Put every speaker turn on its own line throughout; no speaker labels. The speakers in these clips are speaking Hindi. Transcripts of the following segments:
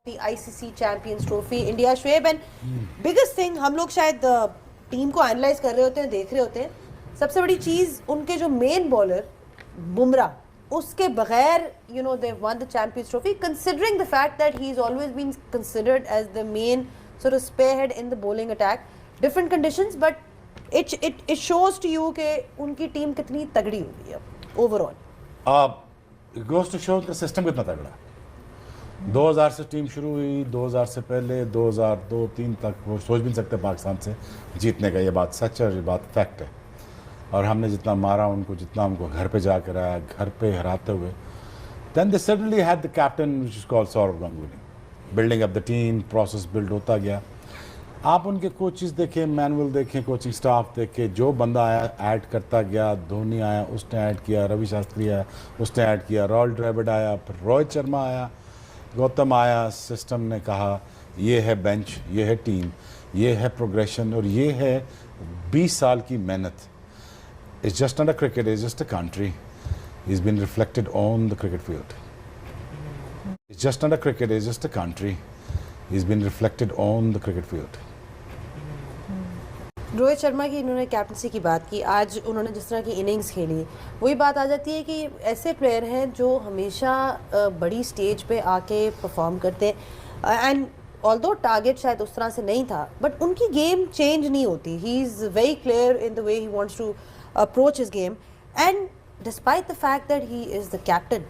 the ICC Champions Trophy India Shoaib and biggest thing हम लोग शायद टीम को एनालाइज कर रहे होते हैं, देख रहे होते हैं, सबसे बड़ी चीज उनके जो मेन बॉलर बुमराह, उसके बगैर they won the Champions Trophy considering the fact that he's always been considered as the main sort of spearhead in the bowling attack. Different conditions but it shows to you कि उनकी टीम कितनी तगड़ी हुई है overall.
It goes to show कि सिस्टम कितना तगड़ा है. 2000 से टीम शुरू हुई, 2000 से पहले 2002-3 तक वो सोच भी नहीं सकते पाकिस्तान से जीतने का. ये बात सच है और ये बात फैक्ट है. और हमने जितना मारा उनको, जितना हमको घर पे जाकर आया, घर पे हराते हुए, then they suddenly had the captain which is called Sourav Ganguly, building up the team, process build होता गया. आप उनके कोचेस देखें, मैनुअल देखें, कोचिंग स्टाफ देखें, जो बंदा आया ऐड करता गया. धोनी आया, उसने ऐड किया. रवि शास्त्री आया, उसने ऐड किया. रॉयल ड्रेविड आया, फिर रोहित शर्मा आया, गौतम आया. सिस्टम ने कहा ये है बेंच, ये है टीम, ये है प्रोग्रेशन और ये है 20 साल की मेहनत. It's just not a cricket, it's just a country. Is been reflected on the cricket field. It's just not a cricket, it's just a country. Is been reflected on the cricket field.
Rohit Sharma की इन्होंने कैप्टनसी की बात की. आज उन्होंने जिस तरह की इनिंग्स खेली, वही बात आ जाती है कि ऐसे प्लेयर हैं जो हमेशा बड़ी स्टेज पे आके परफॉर्म करते हैं. एंड ऑल्दो टारगेट शायद उस तरह से नहीं था, बट उनकी गेम चेंज नहीं होती. He is very clear in the way he wants to approach his game. And despite the fact that he is the captain,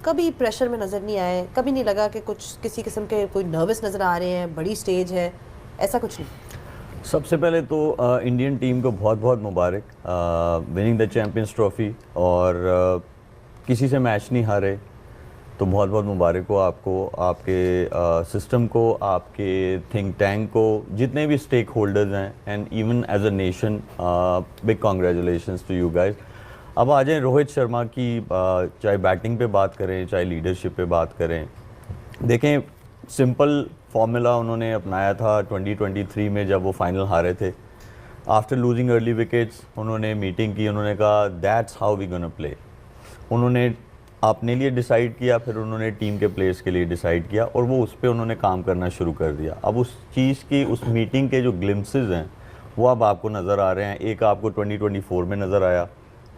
कभी प्रेशर में नज़र नहीं आए, कभी नहीं लगा कि कुछ किसी किस्म के कोई नर्वस नज़र आ रहे हैं, बड़ी स्टेज है, ऐसा कुछ नहीं.
सबसे पहले तो इंडियन टीम को बहुत बहुत मुबारक विनिंग द चैम्पियंस ट्रॉफ़ी. और किसी से मैच नहीं हारे, तो बहुत बहुत मुबारक हो आपको, आपके सिस्टम को, आपके थिंक टैंक को, जितने भी स्टेक होल्डर्स हैं, and even as a nation big congratulations to you guys. अब आ जाएँ रोहित शर्मा की, चाहे बैटिंग पे बात करें, चाहे लीडरशिप पे बात करें. देखें, सिंपल फॉर्मूला उन्होंने अपनाया था 2023 में जब वो फाइनल हारे थे. आफ्टर लूजिंग अर्ली विकेट्स उन्होंने मीटिंग की, उन्होंने कहा that's how we gonna play. उन्होंने अपने लिए डिसाइड किया, फिर उन्होंने टीम के प्लेयर्स के लिए डिसाइड किया, और वो उस पर उन्होंने काम करना शुरू कर दिया. अब उस चीज़ की, उस मीटिंग के जो ग्लिम्पसेस हैं वो अब आपको नज़र आ रहे हैं. एक आपको 2024 में नज़र आया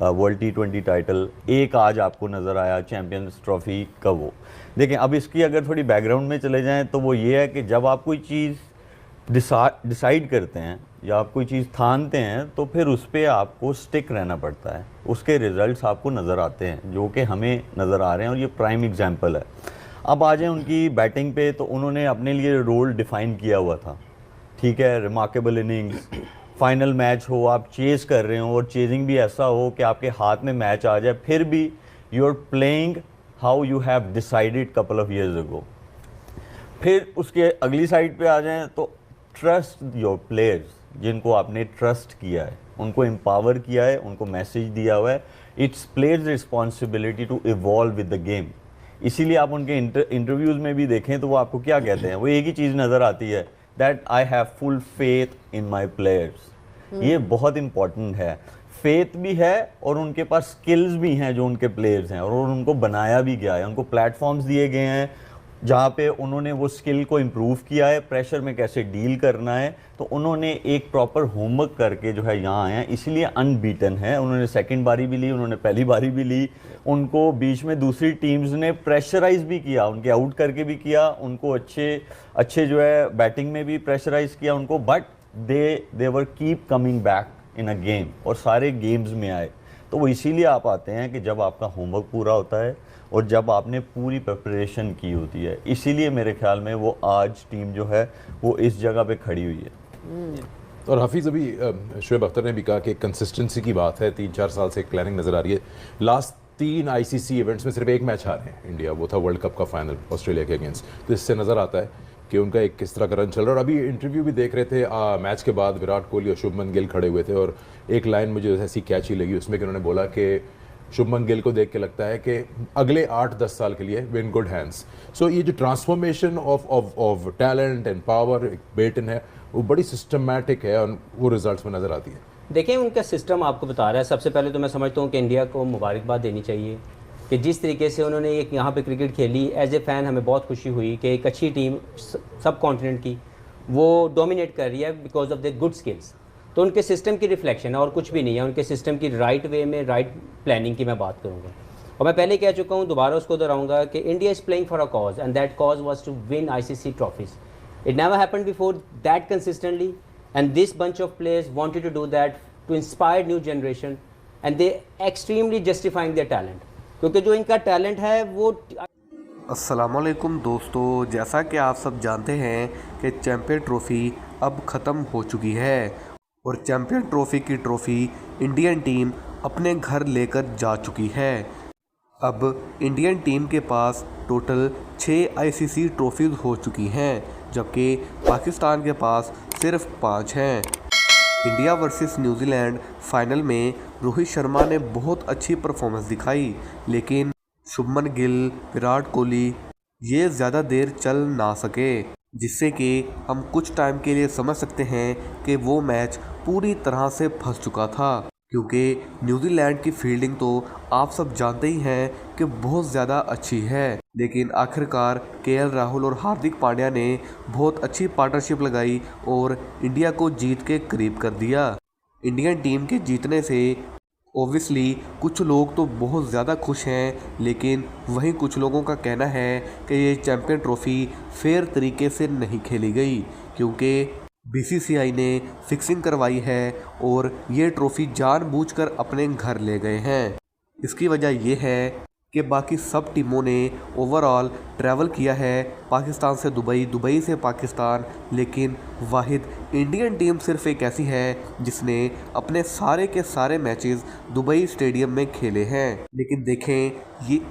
वर्ल्ड T20 टाइटल, एक आज आपको नज़र आया चैम्पियंस ट्रॉफ़ी का. वो देखें, अब इसकी अगर थोड़ी बैकग्राउंड में चले जाएं तो वो ये है कि जब आप कोई चीज़ डिसाइड करते हैं या आप कोई चीज़ ठानते हैं तो फिर उस पर आपको स्टिक रहना पड़ता है. उसके रिज़ल्ट्स आपको नज़र आते हैं, जो कि हमें नज़र आ रहे हैं, और ये प्राइम एग्जांपल है. अब आ जाएँ उनकी बैटिंग पे, तो उन्होंने अपने लिए रोल डिफ़ाइन किया हुआ था. ठीक है, रिमार्केबल इनिंग्स, फाइनल मैच हो, आप चेज़ कर रहे हो, और चेजिंग भी ऐसा हो कि आपके हाथ में मैच आ जाए, फिर भी you are playing how you have decided couple of years ago. फिर उसके अगली साइड पे आ जाएं तो ट्रस्ट योर प्लेयर्स, जिनको आपने ट्रस्ट किया है, उनको एम्पावर किया है, उनको मैसेज दिया हुआ है. It's players responsibility to evolve with the game. इसीलिए आप उनके इंटरव्यूज़ में भी देखें तो वो आपको क्या कहते हैं, वो एक ही चीज़ नज़र आती है, that I have full faith in my players. ये बहुत इंपॉर्टेंट है. फेथ भी है और उनके पास स्किल्स भी हैं जो उनके प्लेयर्स हैं, और उनको बनाया भी गया है, उनको प्लेटफॉर्म्स दिए गए हैं जहाँ पे उन्होंने वो स्किल को इम्प्रूव किया है. प्रेशर में कैसे डील करना है, तो उन्होंने एक प्रॉपर होमवर्क करके जो है यहाँ आए हैं, इसलिए अनबीटन है. उन्होंने सेकंड बारी भी ली, उन्होंने पहली बारी भी ली. उनको बीच में दूसरी टीम्स ने प्रेशराइज भी किया, उनके आउट करके भी किया, उनको अच्छे जो है बैटिंग में भी प्रेशराइज किया उनको, but they were keep coming back in a game, और सारे गेम्स में आए. तो वो इसीलिए आप आते हैं कि जब आपका होमवर्क पूरा होता है और जब आपने पूरी प्रिपरेशन की होती है. इसीलिए मेरे ख्याल में वो आज टीम जो है वो इस जगह पे खड़ी हुई है.
और हफीज़, अभी शोएब अख्तर ने भी कहा कि कंसिस्टेंसी की बात है. 3-4 साल से एक प्लानिंग नज़र आ रही है. लास्ट 3 ICC इवेंट्स में सिर्फ एक मैच हारे हैं इंडिया, वो था वर्ल्ड कप का फाइनल ऑस्ट्रेलिया के अगेंस्ट. तो इससे नज़र आता है कि उनका एक किस तरह का रन चल रहा है. और अभी इंटरव्यू भी देख रहे थे मैच के बाद, विराट कोहली और शुभमन गिल खड़े हुए थे, और एक लाइन मुझे ऐसी कैची लगी उसमें कि उन्होंने बोला कि शुभमन गिल को देख के लगता है कि अगले 8-10 साल के लिए वे इन गुड हैंड्स. सो ये जो transformation of talent and power baton है, वो बड़ी सिस्टमैटिक है और वो रिजल्ट्स में नज़र आती है.
देखें, उनका सिस्टम आपको बता रहा है. सबसे पहले तो मैं समझता हूँ कि इंडिया को मुबारकबाद देनी चाहिए कि जिस तरीके से उन्होंने एक यहाँ पे क्रिकेट खेली, एज ए फ़ैन हमें बहुत खुशी हुई कि एक अच्छी टीम सब कॉन्टिनेंट की वो डोमिनेट कर रही है because of the good skills. तो उनके सिस्टम की रिफ्लेक्शन है और कुछ भी नहीं है, उनके सिस्टम की राइट वे में राइट प्लानिंग की मैं बात करूँगा। और मैं पहले कह चुका हूँ, दोबारा उसको दोहराऊंगा कि India is playing for a cause and that cause was to win ICC trophies. It never happened before that consistently and this bunch of players wanted to do that to inspire new generation and they extremely justifying their talent, क्योंकि जो इनका टैलेंट है वो
अस्सलामुअलैकुम दोस्तों, जैसा कि आप सब जानते हैं कि चैम्पियन ट्रॉफ़ी अब ख़त्म हो चुकी है और चैम्पियन ट्रॉफ़ी की ट्रॉफ़ी इंडियन टीम अपने घर लेकर जा चुकी है। अब इंडियन टीम के पास टोटल 6 आईसीसी ट्रॉफ़ीज़ हो चुकी हैं, जबकि पाकिस्तान के पास सिर्फ 5 हैं। इंडिया वर्सेस न्यूजीलैंड फाइनल में रोहित शर्मा ने बहुत अच्छी परफॉर्मेंस दिखाई, लेकिन शुभमन गिल, विराट कोहली ये ज़्यादा देर चल ना सके, जिससे कि हम कुछ टाइम के लिए समझ सकते हैं कि वो मैच पूरी तरह से फंस चुका था, क्योंकि न्यूजीलैंड की फील्डिंग तो आप सब जानते ही हैं कि बहुत ज़्यादा अच्छी है। लेकिन आखिरकार केएल राहुल और हार्दिक पांड्या ने बहुत अच्छी पार्टनरशिप लगाई और इंडिया को जीत के करीब कर दिया। इंडियन टीम के जीतने से ओबियसली कुछ लोग तो बहुत ज़्यादा खुश हैं, लेकिन वहीं कुछ लोगों का कहना है कि ये चैम्पियन ट्रॉफ़ी फेयर तरीके से नहीं खेली गई, क्योंकि बीसीसीआई ने फिक्सिंग करवाई है और ये ट्रॉफ़ी जानबूझकर अपने घर ले गए हैं। इसकी वजह यह है कि बाकी सब टीमों ने ओवरऑल ट्रैवल किया है पाकिस्तान से दुबई, दुबई से पाकिस्तान, लेकिन वाहिद इंडियन टीम सिर्फ एक ऐसी है जिसने अपने सारे के सारे मैचेस दुबई स्टेडियम में खेले हैं। लेकिन देखें, ये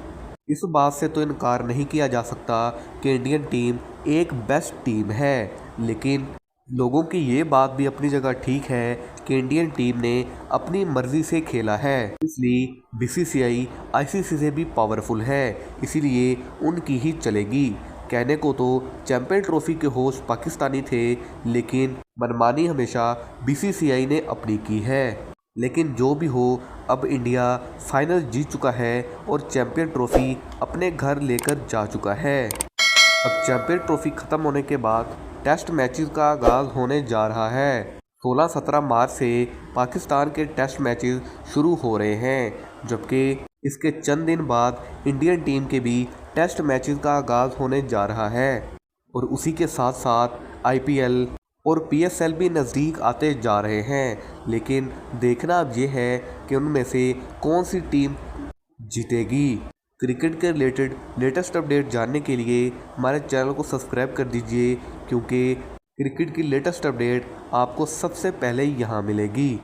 इस बात से तो इनकार नहीं किया जा सकता कि इंडियन टीम एक बेस्ट टीम है, लेकिन लोगों की ये बात भी अपनी जगह ठीक है कि इंडियन टीम ने अपनी मर्ज़ी से खेला है, इसलिए बीसीसीआई आईसीसी से भी पावरफुल है, इसीलिए उनकी ही चलेगी। कहने को तो चैम्पियन ट्रॉफ़ी के होस्ट पाकिस्तानी थे, लेकिन मनमानी हमेशा बीसीसीआई ने अपनी की है। लेकिन जो भी हो, अब इंडिया फाइनल जीत चुका है और चैम्पियन ट्रॉफ़ी अपने घर लेकर जा चुका है। अब चैम्पियन ट्रॉफ़ी ख़त्म होने के बाद टेस्ट मैचेस का आगाज़ होने जा रहा है। 16-17 मार्च से पाकिस्तान के टेस्ट मैचेस शुरू हो रहे हैं, जबकि इसके चंद दिन बाद इंडियन टीम के भी टेस्ट मैचेस का आगाज़ होने जा रहा है और उसी के साथ साथ आईपीएल और पीएसएल भी नज़दीक आते जा रहे हैं। लेकिन देखना अब ये है कि उनमें से कौन सी टीम जीतेगी। क्रिकेट के रिलेटेड लेटेस्ट अपडेट जानने के लिए हमारे चैनल को सब्सक्राइब कर दीजिए, क्योंकि क्रिकेट की लेटेस्ट अपडेट आपको सबसे पहले यहाँ मिलेगी।